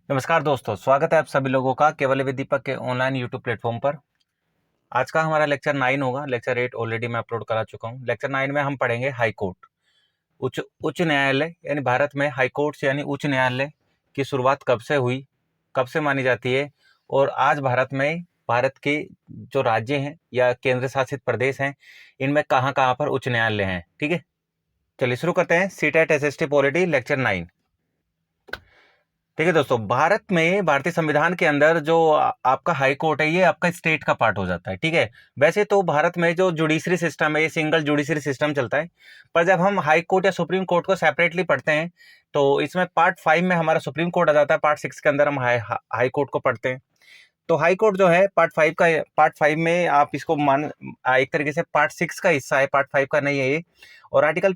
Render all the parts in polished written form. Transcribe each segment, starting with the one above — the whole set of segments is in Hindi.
नमस्कार दोस्तों, स्वागत है आप सभी लोगों का केवल विद दीपक के ऑनलाइन यूट्यूब प्लेटफॉर्म पर। आज का हमारा लेक्चर 9 होगा। लेक्चर 8 ऑलरेडी मैं अपलोड करा चुका हूँ। लेक्चर 9 में हम पढ़ेंगे हाई कोर्ट, उच्च उच्च न्यायालय। यानी भारत में हाई कोर्ट यानी उच्च न्यायालय की शुरुआत कब से हुई, कब से मानी जाती है, और आज भारत के जो राज्य हैं या केंद्र शासित प्रदेश हैं, इनमें कहाँ कहाँ पर उच्च न्यायालय हैं। ठीक है, चलिए शुरू करते हैं। CTET SST polity lecture 9। ठीक है दोस्तों, भारत में भारतीय संविधान के अंदर जो आपका हाई कोर्ट है, ये आपका स्टेट का पार्ट हो जाता है। ठीक है, वैसे तो भारत में जो जुडिशरी सिस्टम है, ये सिंगल जुडिशरी सिस्टम चलता है। पर जब हम हाई कोर्ट या सुप्रीम कोर्ट को सेपरेटली पढ़ते हैं, तो इसमें पार्ट 5 में हमारा सुप्रीम कोर्ट आ जाता है, पार्ट 6 के अंदर हम हाई कोर्ट को पढ़ते हैं। तो हाई कोर्ट जो है पार्ट 5 में आप इसको एक तरीके से पार्ट 6 का हिस्सा है, पार्ट 5 का नहीं है ये। और आर्टिकल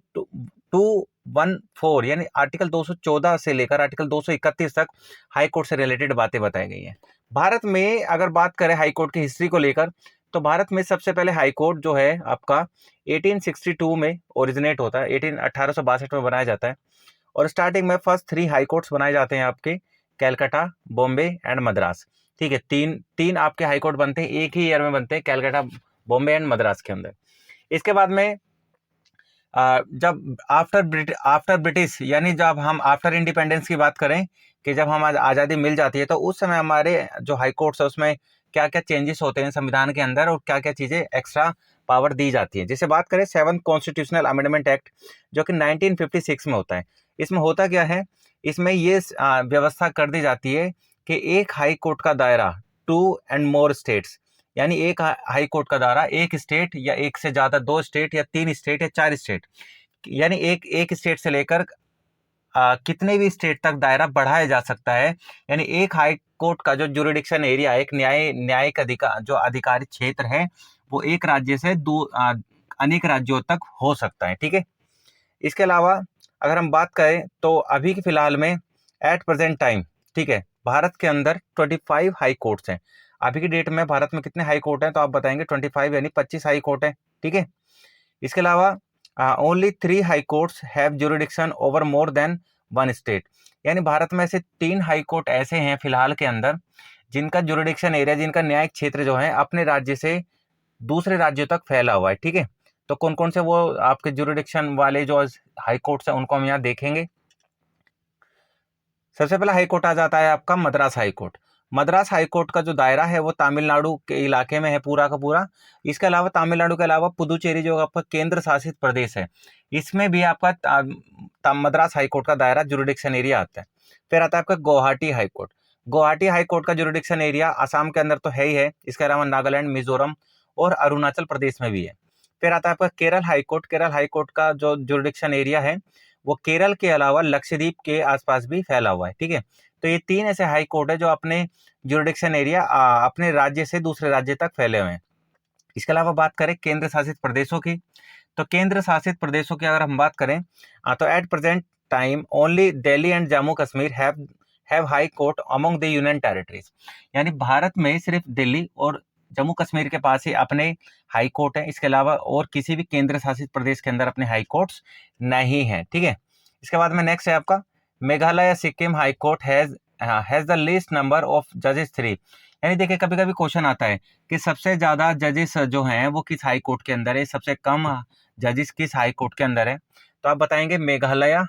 214 यानी आर्टिकल 214 से लेकर आर्टिकल 231 तक हाई कोर्ट से रिलेटेड बातें बताई गई हैं। भारत में अगर बात करें हाई कोर्ट की हिस्ट्री को लेकर, तो भारत में सबसे पहले हाई कोर्ट जो है आपका 1862 में ओरिजिनेट होता है, 1862 में बनाया जाता है। और स्टार्टिंग में फर्स्ट 3 हाई कोर्ट्स बनाए जाते हैं आपके, कैलकाटा, बॉम्बे एंड मद्रास। ठीक है, तीन तीन आपके हाई कोर्ट बनते हैं, एक ही ईयर में बनते हैं, कैलकाटा, बॉम्बे एंड मद्रास के अंदर। इसके बाद में जब आफ्टर ब्रिटिश यानी जब हम आफ्टर इंडिपेंडेंस की बात करें, कि जब हम आज़ादी मिल जाती है, तो उस समय हमारे जो हाई कोर्ट्स है उसमें क्या क्या चेंजेस होते हैं संविधान के अंदर, और क्या क्या चीज़ें एक्स्ट्रा पावर दी जाती है। जैसे बात करें 7th कॉन्स्टिट्यूशनल अमेंडमेंट एक्ट, जो कि 1956 में होता है। इसमें होता क्या है, इसमें ये व्यवस्था कर दी जाती है कि एक हाई कोर्ट का दायरा 2 और मोर स्टेट्स, यानी एक हाई कोर्ट का दायरा एक स्टेट या एक से ज्यादा 2 स्टेट या 3 स्टेट या 4 स्टेट, यानी एक एक स्टेट से लेकर कितने भी स्टेट तक दायरा बढ़ाया जा सकता है। यानी एक हाई कोर्ट का जो जुरिडिक्शन एरिया, एक न्यायिक अधिकार जो अधिकारी क्षेत्र है, वो एक राज्य से अनेक राज्यों तक हो सकता है। ठीक है, इसके अलावा अगर हम बात करें तो अभी के फिलहाल में एट प्रेजेंट टाइम, ठीक है, भारत के अंदर 25 हाई कोर्ट्स हैं। अभी की डेट में भारत में कितने हाई कोर्ट हैं, तो आप बताएंगे 25 यानी 25 हाई कोर्ट है। ठीक है, इसके अलावा only 3 high courts have jurisdiction over more than 1 state. यानी भारत में ऐसे 3 हाई कोर्ट ऐसे हैं फिलहाल के अंदर, जिनका जुरिडिक्शन एरिया, जिनका न्यायिक क्षेत्र जो है अपने राज्य से दूसरे राज्यों तक फैला हुआ है। ठीक है, तो कौन कौन से वो आपके जुरिडिक्शन वाले जो हाई कोर्ट्स हैं उनको हम यहाँ देखेंगे। सबसे पहला हाई कोर्ट आ जाता है आपका Madras high court. Madras high court का जो दायरा है वो तमिलनाडु के इलाके में है पूरा का पूरा। इसके अलावा तमिलनाडु के अलावा पुदुचेरी जो आपका केंद्र शासित प्रदेश है, इसमें भी आपका मद्रास हाई कोर्ट का दायरा जुरिडिक्शन एरिया आता है। फिर आता है आपका Guwahati high court. Guwahati high court का जुरिडिक्शन एरिया असम के अंदर तो है ही है, इसके अलावा नागालैंड, मिजोरम और अरुणाचल प्रदेश में भी है। फिर आता है आपका Kerala high court. Kerala high court का जो जुरिडिक्शन एरिया है, वो केरल के अलावा लक्षद्वीप के आसपास भी फैला हुआ है। ठीक है, तो ये 3 ऐसे हाई कोर्ट है जो अपने जुरिडिक्शन एरिया अपने राज्य से दूसरे राज्य तक फैले हुए हैं। इसके अलावा बात करें केंद्र शासित प्रदेशों की, तो केंद्र शासित प्रदेशों की अगर हम बात करें, तो at present time only Delhi and Jammu Kashmir have high court among the union territories. यानी भारत में सिर्फ दिल्ली और जम्मू कश्मीर के पास ही अपने हाई कोर्ट है, इसके अलावा और किसी भी केंद्र शासित प्रदेश के अंदर अपने हाई कोर्ट्स नहीं है। ठीक है, इसके बाद में नेक्स्ट है आपका मेघालय या Sikkim high court has the least number of जजेस 3। यानी देखिए, कभी कभी क्वेश्चन आता है कि सबसे ज्यादा जजेस जो हैं वो किस हाई कोर्ट के अंदर है, सबसे कम जजेस किस हाई कोर्ट के अंदर है। तो आप बताएंगे मेघालय,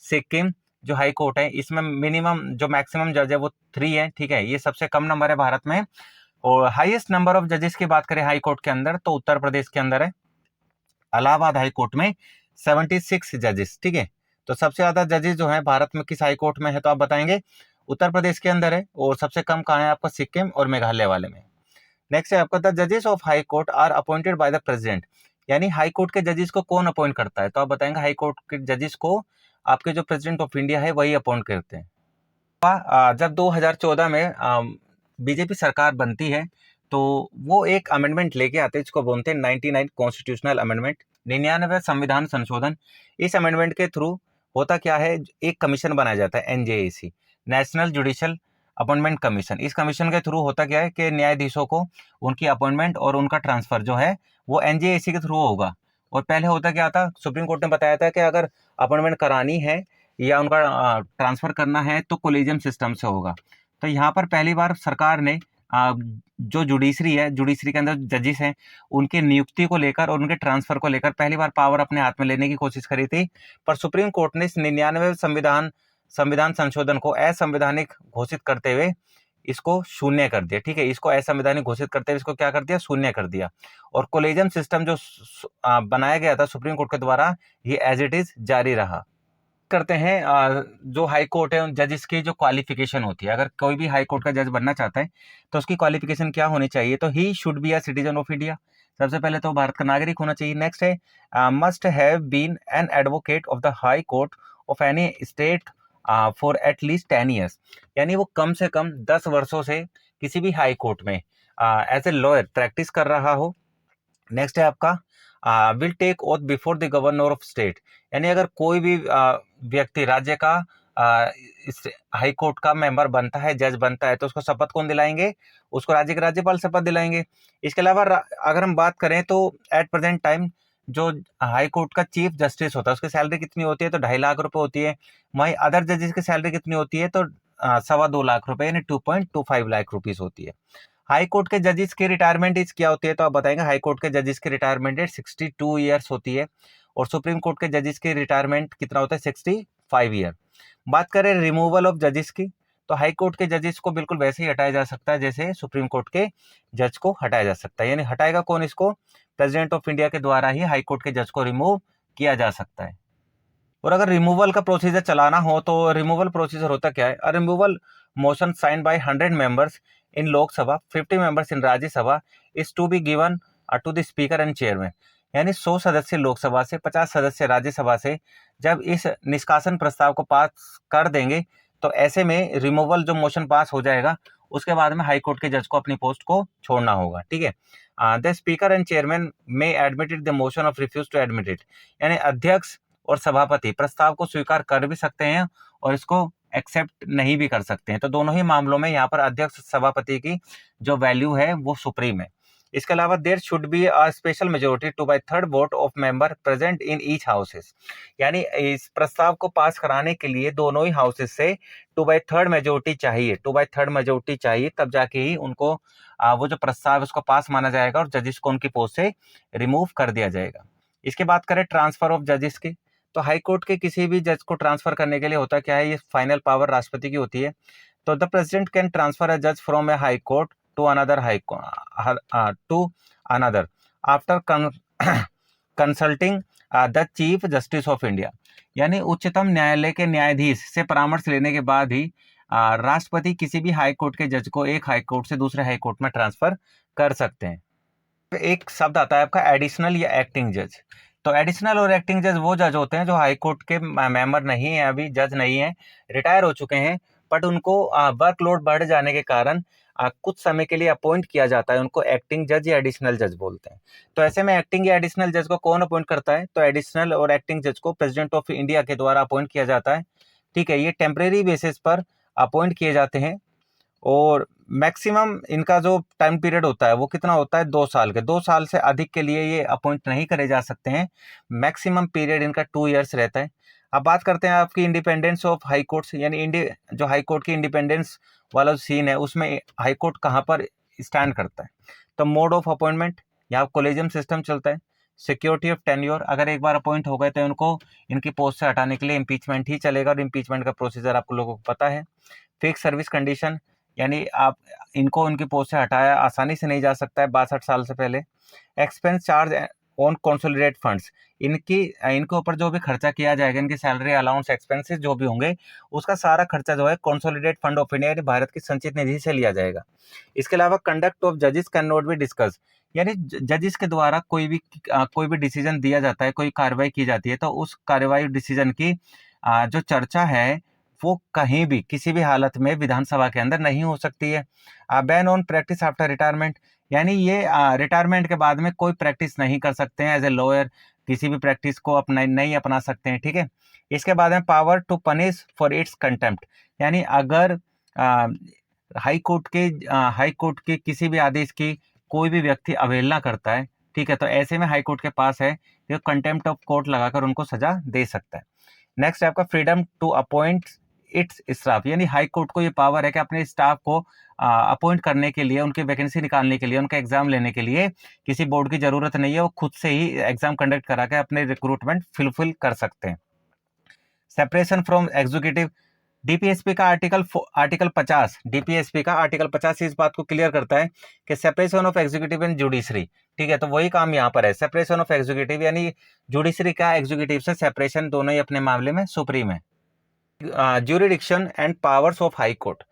सिक्किम जो हाई कोर्ट है, इसमें मिनिमम जो मैक्सिमम जज है वो 3 है। ठीक है, ये सबसे कम नंबर है भारत में। और हाईएस्ट नंबर ऑफ जजेस की बात करें हाई कोर्ट के अंदर, तो उत्तर प्रदेश के अंदर है, इलाहाबाद हाई कोर्ट में 76 जजेस। ठीक है, तो सबसे ज्यादा जजेस जो है भारत में किस हाई कोर्ट में है, तो आप बताएंगे उत्तर प्रदेश के अंदर है। और सबसे कम कहाँ है, आपका सिक्किम और मेघालय वाले में। नेक्स्ट है आपका द जजेस of high court are appointed by the president. यानी हाई कोर्ट के जजेस को कौन अपॉइंट करता है, तो आप बताएंगे हाई कोर्ट के जजेस को आपके जो प्रेसिडेंट ऑफ इंडिया है वही अपॉइंट करते हैं। जब 2014 में बीजेपी सरकार बनती है, तो वो एक अमेंडमेंट लेके आते हैं जिसको बोलते हैं 99 कॉन्स्टिट्यूशनल अमेंडमेंट, 99वें संविधान संशोधन। इस अमेंडमेंट के थ्रू होता क्या है, एक कमीशन बनाया जाता है NJAC, national judicial appointment commission. इस कमीशन के थ्रू होता क्या है कि न्यायाधीशों को उनकी अपॉइंटमेंट और उनका ट्रांसफर जो है वो एनजेएसी के थ्रू होगा। और पहले होता क्या था, सुप्रीम कोर्ट ने बताया था कि अगर अपॉइंटमेंट करानी है या उनका ट्रांसफ़र करना है तो कोलेजियम सिस्टम से होगा। तो यहाँ पर पहली बार सरकार ने जो जुडिशरी है, जुडिशरी के अंदर जजेस हैं, उनकी नियुक्ति को लेकर और उनके ट्रांसफ़र को लेकर पहली बार पावर अपने हाथ में लेने की कोशिश करी थी, पर सुप्रीम कोर्ट ने इस 99वें संविधान संशोधन को असंवैधानिक घोषित करते हुए इसको शून्य कर दिया। ठीक है, इसको असंवैधानिक घोषित करते हुए इसको क्या कर दिया, शून्य कर दिया। और कोलेजियम सिस्टम जो बनाया गया था सुप्रीम कोर्ट के द्वारा, ये एज इट इज जारी रहा। करते हैं जो हाई कोर्ट है उन जजेस की जो क्वालिफिकेशन होती है, अगर कोई भी हाई कोर्ट का जज बनना चाहता है तो उसकी क्वालिफिकेशन क्या होनी चाहिए, तो he should be a citizen of India. सबसे पहले तो भारत का नागरिक होना चाहिए। नेक्स्ट है must have been an advocate of the high court of any state for at least 10 years, यानी वो कम से कम 10 वर्षों से किसी भी हाई कोर्ट में एज ए लॉयर प्रैक्टिस कर रहा हो। नेक्स्ट है आपका will take oath before the governor of state, यानी अगर कोई भी व्यक्ति राज्य का इस हाई कोर्ट का मेंबर बनता है, जज बनता है, तो उसको शपथ कौन दिलाएंगे, उसको राज्य के राज्यपाल शपथ दिलाएंगे। इसके अलावा अगर हम बात करें तो एट प्रेजेंट टाइम जो हाई कोर्ट का चीफ जस्टिस होता है उसकी सैलरी कितनी होती है, तो 2.5 लाख रुपए होती है। वहीं अदर जजेस की सैलरी कितनी होती है, तो 2.25 लाख रुपए यानी 2.25 लाख रुपीज होती है। हाई कोर्ट के जजेस की रिटायरमेंट एज क्या होती है, तो आप बताएंगे। हाई कोर्ट के जजेस की रिटायरमेंट एज 62 ईयर्स होती है और सुप्रीम कोर्ट के जजेस की रिटायरमेंट कितना होता है, 65 ईयर। बात करें रिमूवल ऑफ जजेस की, तो हाई कोर्ट के जजेस को बिल्कुल वैसे ही हटाया जा सकता है जैसे सुप्रीम कोर्ट के जज को हटाया जा सकता है, यानी हटाएगा कौन इसको, प्रेसिडेंट ऑफ इंडिया के द्वारा ही हाई कोर्ट के जज को रिमूव किया जा सकता है। और अगर रिमूवल का प्रोसीजर चलाना हो तो रिमूवल प्रोसीजर होता क्या है, removal motion sign by 100 members in Lok Sabha, 50 members in Rajya Sabha is to be given to the speaker and chairman, यानी 100 सदस्य लोकसभा से, 50 सदस्य राज्यसभा से जब इस निष्कासन प्रस्ताव को पास कर देंगे तो ऐसे में रिमूवल जो मोशन पास हो जाएगा उसके बाद में हाई कोर्ट के जज को अपनी पोस्ट को छोड़ना होगा। ठीक है, the speaker and chairman may admitted the motion of refuse to admit it, यानी अध्यक्ष और सभापति प्रस्ताव को स्वीकार कर भी सकते हैं और इसको एक्सेप्ट नहीं भी कर सकते हैं। तो दोनों ही मामलों में यहाँ पर अध्यक्ष सभापति की जो वैल्यू है वो सुप्रीम है। इसके अलावा there should be a special majority 2/3 vote of member present in each houses, यानी इस प्रस्ताव को पास कराने के लिए दोनों ही हाउसेस से 2/3 मेजोरिटी चाहिए, 2/3 मेजोरिटी चाहिए, तब जाके ही उनको वो जो प्रस्ताव है उसको पास माना जाएगा और जजेस को उनकी पोस्ट से रिमूव कर दिया जाएगा। इसके बात करें ट्रांसफर ऑफ जजेस की, तो हाई कोर्ट के किसी भी जज को ट्रांसफर करने के लिए होता क्या है, ये फाइनल पावर राष्ट्रपति की होती है। तो the president can transfer a जज from a high court to another after consulting the chief justice of India, यानी उच्चतम न्यायालय के न्यायाधीश से परामर्श लेने के बाद ही राष्ट्रपति किसी भी हाई कोर्ट के जज को एक हाई कोर्ट से दूसरे हाई कोर्ट में ट्रांसफर कर सकते हैं। एक शब्द आता है आपका एडिशनल या एक्टिंग जज, तो एडिशनल और एक्टिंग जज वो जज होते हैं जो हाई कोर्ट के मेंबर नहीं है, अभी जज नहीं है, रिटायर हो चुके हैं, बट उनको वर्कलोड बढ़ जाने के कारण कुछ समय के लिए अपॉइंट किया जाता है, उनको एक्टिंग जज या एडिशनल जज बोलते हैं। तो ऐसे में एक्टिंग या एडिशनल जज को कौन अपॉइंट करता है, तो एडिशनल और एक्टिंग जज को प्रेसिडेंट ऑफ इंडिया के द्वारा अपॉइंट किया जाता है। ठीक है, ये टेम्परेरी बेसिस पर अपॉइंट किए जाते हैं और मैक्सिमम इनका जो टाइम पीरियड होता है वो कितना होता है, 2 साल के, 2 साल से अधिक के लिए ये अपॉइंट नहीं करे जा सकते हैं। मैक्सिमम पीरियड इनका 2 ईयर्स रहता है। अब बात करते हैं आपकी इंडिपेंडेंस ऑफ हाई कोर्ट्स, यानी जो हाई कोर्ट की इंडिपेंडेंस वाला सीन है उसमें हाई कोर्ट कहाँ पर स्टैंड करता है। तो मोड ऑफ अपॉइंटमेंट, यहाँ कोलेजियम सिस्टम चलता है। सिक्योरिटी ऑफ टेन्योर, अगर एक बार अपॉइंट हो गए तो इनको इनकी पोस्ट से हटाने के लिए इम्पीचमेंट ही चलेगा और इम्पीचमेंट का प्रोसीजर आप लोगों को पता है। फिक्स सर्विस कंडीशन, यानी आप इनको उनकी पोस्ट से हटाया आसानी से नहीं जा सकता है 62 साल से पहले। Expense charge on consolidate funds, इनके ऊपर जो भी खर्चा किया जाएगा, इनकी सैलरी अलाउंस एक्सपेंसेस जो भी होंगे उसका सारा खर्चा जो है कंसोलिडेट फंड ऑफ इंडिया यानी भारत की संचित निधि से लिया जाएगा। इसके अलावा कंडक्ट ऑफ जजेस कैन नॉट बी डिस्कस, यानी जजेस के द्वारा कोई भी डिसीजन दिया जाता है, कोई कार्रवाई की जाती है, तो उस कार्रवाई डिसीजन की जो चर्चा है वो कहीं भी किसी भी हालत में विधानसभा के अंदर नहीं हो सकती है। Ban on practice after retirement, यानी ये रिटायरमेंट के बाद में कोई प्रैक्टिस नहीं कर सकते हैं, एज ए लॉयर किसी भी प्रैक्टिस को नहीं अपना सकते हैं। ठीक है, इसके बाद में power to punish for its contempt, यानी अगर हाई कोर्ट के किसी भी आदेश की कोई भी व्यक्ति अवहेलना करता है, ठीक है, तो ऐसे में हाई कोर्ट के पास है कि कंटेम्प्ट ऑफ कोर्ट लगाकर उनको सजा दे सकता है। नेक्स्ट है आपका freedom to appoint its staff, यानी हाई कोर्ट को ये पावर है कि अपने स्टाफ को अपॉइंट करने के लिए, उनकी वैकेंसी निकालने के लिए, उनका एग्जाम लेने के लिए किसी बोर्ड की जरूरत नहीं है, वो खुद से ही एग्जाम कंडक्ट करा के अपने रिक्रूटमेंट फुलफिल कर सकते हैं। सेपरेशन फ्रॉम एग्जीक्यूटिव, डीपीएसपी का आर्टिकल 50, डीपीएसपी का आर्टिकल 50 इस बात को क्लियर करता है कि separation of executive and judiciary, ठीक है, तो वही काम यहाँ पर है, सेपरेशन ऑफ एग्जीक्यूटिव, यानी जुडिशरी का एग्जीक्यूटिव से सेपरेशन, दोनों ही अपने मामले में सुप्रीम है। Jurisdiction and powers of high court,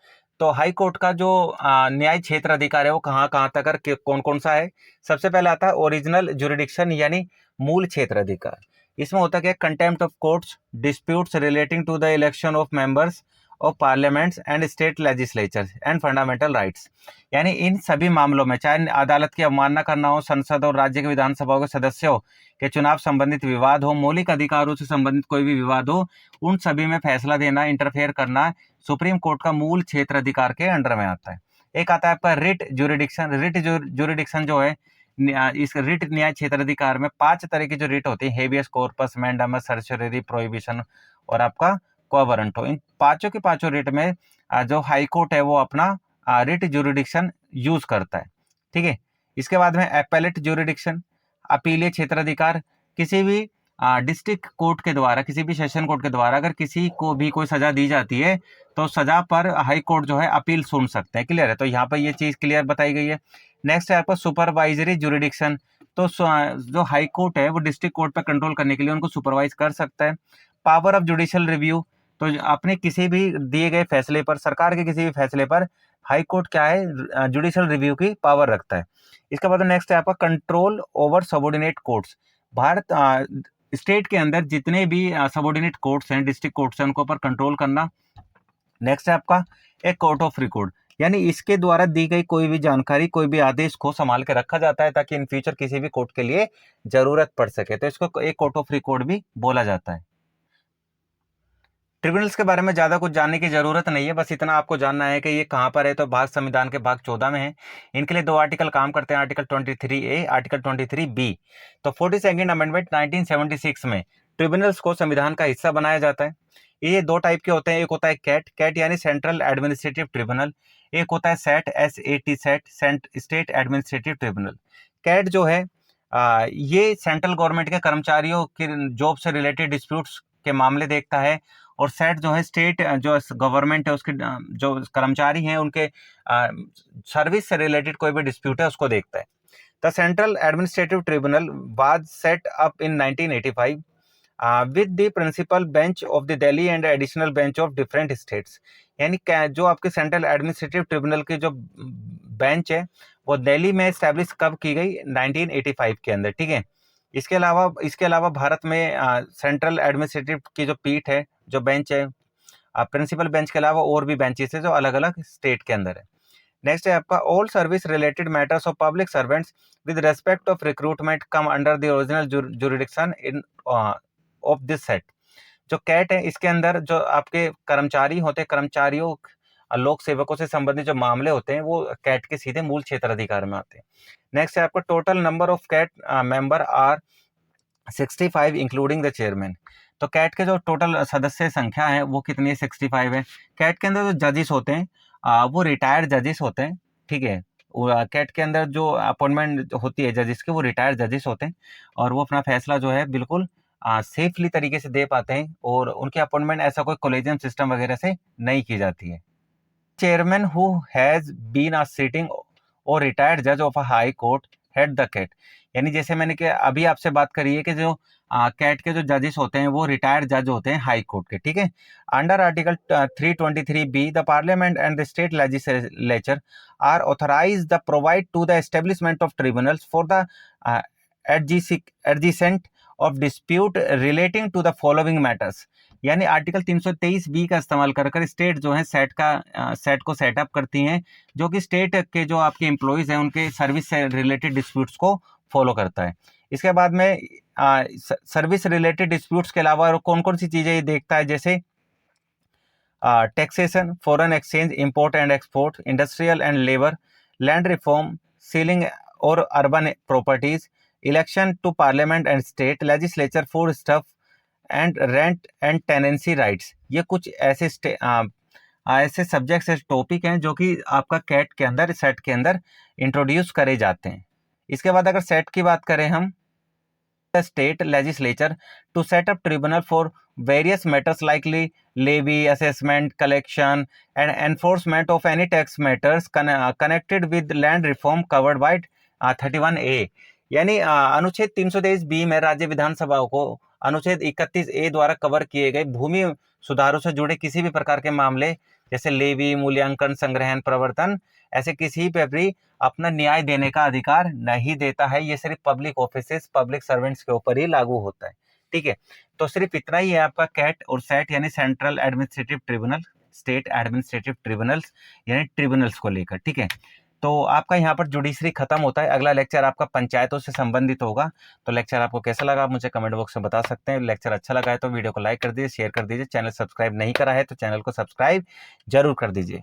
तो हाई कोर्ट का जो न्याय क्षेत्र अधिकार है वो कहाँ कहाँ तक और कौन कौन सा है। सबसे पहले आता है ओरिजिनल ज्यूरिडिक्शन, यानी मूल क्षेत्र अधिकार। इसमें होता क्या, contempt of courts, disputes relating to the election of members of parliaments and state legislature and fundamental rights, यानी इन सभी मामलों में चाहे अदालत की अवमानना करना हो, संसद और राज्य के विधानसभाओं के सदस्यों के चुनाव संबंधित विवाद हो, मौलिक अधिकारों से संबंधित कोई भी विवाद हो, उन सभी में फैसला देना, इंटरफेयर करना सुप्रीम कोर्ट का मूल क्षेत्र अधिकार के अंडर में आता है। एक आता है आपका रिट ज्यूरिडिक्शन। रिट ज्यूरिडिक्शन जो है, इस रिट न्याय क्षेत्र अधिकार में 5 तरह की जो रिट होती है, हेबियस कॉर्पस, मैंडामस, सर्चरी, प्रोहिबिशन और आपका कोवरंटो, इन पांचों के पांचों रिट में जो हाई कोर्ट है वो अपना रिट ज्यूरिडिक्शन यूज करता है, ठीक है। इसके बाद में एपेलेट ज्यूरिडिक्शन, अपीलीय क्षेत्राधिकार, किसी भी डिस्ट्रिक्ट कोर्ट के द्वारा, किसी भी सेशन कोर्ट के द्वारा अगर किसी को भी कोई सजा दी जाती है तो सजा पर हाई कोर्ट जो है अपील सुन सकते हैं, क्लियर है, तो यहाँ पर ये चीज क्लियर बताई गई है। नेक्स्ट है आपका सुपरवाइजरी ज्यूरिडिक्शन, तो जो हाई कोर्ट है वो डिस्ट्रिक्ट कोर्ट पर कंट्रोल करने के लिए उनको सुपरवाइज कर सकता है। पावर ऑफ जुडिशियल रिव्यू, तो अपने किसी भी दिए गए फैसले पर, सरकार के किसी भी फैसले पर हाई कोर्ट क्या है, जुडिशियल रिव्यू की पावर रखता है। इसके बाद नेक्स्ट है आपका control over subordinate courts. Bharat state के अंदर जितने भी सबॉर्डिनेट कोर्ट्स हैं, डिस्ट्रिक्ट कोर्ट्स हैं, उनके ऊपर कंट्रोल करना। नेक्स्ट है आपका एक कोर्ट ऑफ रिकॉर्ड, यानी इसके द्वारा दी गई कोई भी जानकारी, कोई भी आदेश को संभाल के रखा जाता है ताकि इन फ्यूचर किसी भी कोर्ट के लिए जरूरत पड़ सके, तो इसको एक कोर्ट ऑफ रिकॉर्ड भी बोला जाता है। ट्रिब्यूनल्स के बारे में ज़्यादा कुछ जानने की ज़रूरत नहीं है, बस इतना आपको जानना है कि ये कहाँ पर है, तो भारत संविधान के भाग 14 में है। इनके लिए 2 आर्टिकल काम करते हैं, आर्टिकल 23A, आर्टिकल 23B। तो 42nd अमेंडमेंट 1976 में ट्रिब्यूनल्स को संविधान का हिस्सा बनाया जाता है। ये 2 टाइप के होते हैं, एक होता है कैट यानी सेंट्रल एडमिनिस्ट्रेटिव ट्रिब्यूनल, एक होता है SAT, state administrative tribunal. CAT जो है ये सेंट्रल गवर्नमेंट के कर्मचारियों की जॉब से रिलेटेड डिस्प्यूट्स के मामले देखता है, और सेट जो है स्टेट जो गवर्नमेंट है उसके जो कर्मचारी हैं उनके सर्विस से रिलेटेड कोई भी डिस्प्यूट है उसको देखता है। The central administrative tribunal was set up in 1985 with the principal bench of the Delhi and additional bench of different states, यानी जो आपके सेंट्रल एडमिनिस्ट्रेटिव ट्रिब्यूनल की जो बेंच है वो दिल्ली में स्टैब्लिश कब की गई, 1985 के अंदर, ठीक है। इसके अलावा भारत में सेंट्रल एडमिनिस्ट्रेटिव की जो पीठ है, जो बेंच है, प्रिंसिपल बेंच के अलावा और भी बेंचेस है जो अलग अलग स्टेट के अंदर है। नेक्स्ट है आपका all service related matters of public servants with respect of recruitment come under the original jurisdiction in of this set. जो कैट है इसके अंदर जो आपके कर्मचारी होते हैं, कर्मचारियों लोक सेवकों से संबंधित जो मामले होते हैं वो कैट के सीधे मूल क्षेत्र अधिकार में आते हैं। नेक्स्ट है आपका total number of CAT member are 65 including the chairman. तो कैट के जो टोटल सदस्य संख्या है वो कितनी है, 65 है। कैट के अंदर जो जजेस होते हैं वो रिटायर्ड जजेस होते हैं, ठीक है। कैट के अंदर जो अपॉइंटमेंट होती है जजेस की वो रिटायर्ड जजेस होते हैं, और वो अपना फैसला जो है बिल्कुल सेफली तरीके से दे पाते हैं, और उनकी अपॉइंटमेंट ऐसा कोई कॉलेजियम सिस्टम वगैरह से नहीं की जाती है। Chairman who has been a sitting or retired जज of a high court head the CAT, यानी जैसे मैंने कि अभी आपसे बात करी है कि जो कैट के जो जजेस होते हैं वो रिटायर्ड जज होते हैं हाई कोर्ट के, ठीक है। Under article 323B the parliament and the state legislature are authorise the provide to the establishment of tribunals for the adjacent of dispute relating to the following matters, यानी आर्टिकल 323B का इस्तेमाल कर स्टेट जो है सेट को सेटअप करती हैं, जो कि स्टेट के जो आपके एम्प्लॉयज हैं उनके सर्विस से रिलेटेड डिस्प्यूट्स को फॉलो करता है। इसके बाद में सर्विस रिलेटेड डिस्प्यूट्स के अलावा कौन कौन सी चीजें ये देखता है, जैसे taxation, foreign exchange, import and export, industrial and labour, land reform, ceiling और urban properties, election to parliament and state legislature, food stuff and rent and tenancy rights, ये कुछ ऐसे सब्जेक्ट्स, ऐसे टॉपिक हैं जो कि आपका कैट के अंदर, सेट के अंदर इंट्रोड्यूस करे जाते हैं। इसके बाद अगर सेट की बात करें हम, the state legislature to set up tribunal for various matters like levy, assessment, collection and enforcement of any tax matters connected with land reform covered by 31A। यानी अनुच्छेद 323B में राज्य विधानसभा को अनुच्छेद 31A द्वारा कवर किए गए भूमि सुधारों से जुड़े किसी भी प्रकार के मामले, जैसे लेवी, मूल्यांकन, संग्रहण, प्रवर्तन, ऐसे किसी पे भी अपना न्याय देने का अधिकार नहीं देता है। ये सिर्फ पब्लिक ऑफिसेस, पब्लिक सर्वेंट्स के ऊपर ही लागू होता है। ठीक है, तो सिर्फ इतना ही है आपका कैट और सेट यानी central administrative tribunal, state administrative tribunals यानी ट्रिब्यूनल्स को लेकर। ठीक है, तो आपका यहाँ पर जुडिशरी खत्म होता है। अगला लेक्चर आपका पंचायतों से संबंधित होगा। तो लेक्चर आपको कैसा लगा आप मुझे कमेंट बॉक्स में बता सकते हैं। लेक्चर अच्छा लगा है तो वीडियो को लाइक कर दीजिए, शेयर कर दीजिए। चैनल सब्सक्राइब नहीं करा है तो चैनल को सब्सक्राइब जरूर कर दीजिए।